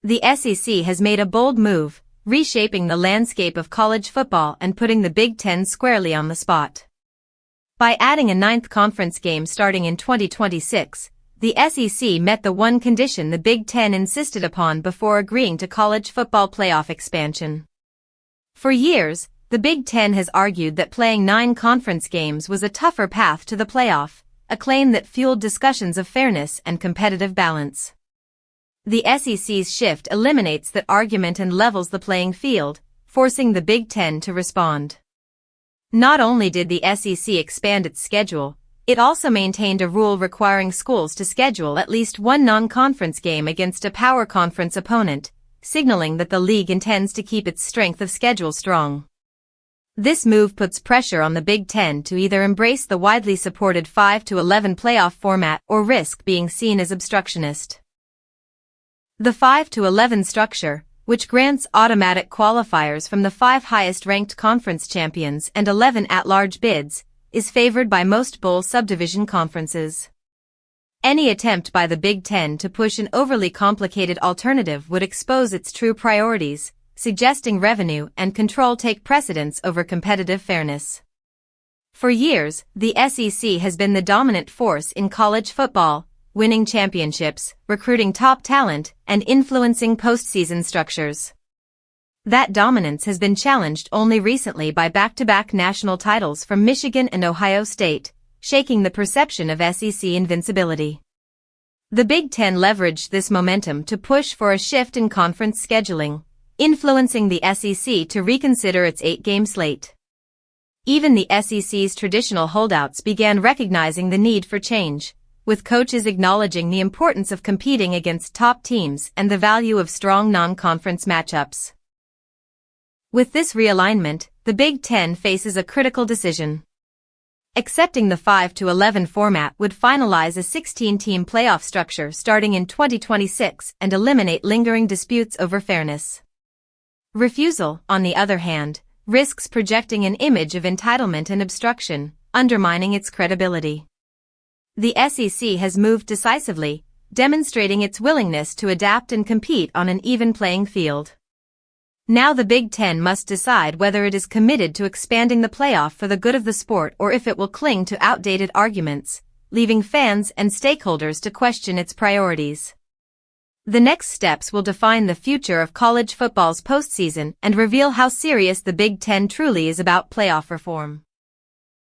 The SEC has made a bold move, reshaping the landscape of college football and putting the Big Ten squarely on the spot. By adding a ninth conference game starting in 2026, the SEC met the one condition the Big Ten insisted upon before agreeing to college football playoff expansion. For years, the Big Ten has argued that playing 9 conference games was a tougher path to the playoff, a claim that fueled discussions of fairness and competitive balance. The SEC's shift eliminates that argument and levels the playing field, forcing the Big Ten to respond. Not only did the SEC expand its schedule, it also maintained a rule requiring schools to schedule at least one non-conference game against a power conference opponent, signaling that the league intends to keep its strength of schedule strong. This move puts pressure on the Big Ten to either embrace the widely supported 5-11 playoff format or risk being seen as obstructionist. The 5-11 structure, which grants automatic qualifiers from the 5 highest-ranked conference champions and 11 at-large bids, is favored by most bowl subdivision conferences. Any attempt by the Big Ten to push an overly complicated alternative would expose its true priorities, suggesting revenue and control take precedence over competitive fairness. For years, the SEC has been the dominant force in college football, winning championships, recruiting top talent, and influencing postseason structures. That dominance has been challenged only recently by back-to-back national titles from Michigan and Ohio State, shaking the perception of SEC invincibility. The Big Ten leveraged this momentum to push for a shift in conference scheduling, influencing the SEC to reconsider its 8-game slate. Even the SEC's traditional holdouts began recognizing the need for change, with coaches acknowledging the importance of competing against top teams and the value of strong non-conference matchups. With this realignment, the Big Ten faces a critical decision. Accepting the 5-11 format would finalize a 16-team playoff structure starting in 2026 and eliminate lingering disputes over fairness. Refusal, on the other hand, risks projecting an image of entitlement and obstruction, undermining its credibility. The SEC has moved decisively, demonstrating its willingness to adapt and compete on an even playing field. Now the Big Ten must decide whether it is committed to expanding the playoff for the good of the sport or if it will cling to outdated arguments, leaving fans and stakeholders to question its priorities. The next steps will define the future of college football's postseason and reveal how serious the Big Ten truly is about playoff reform.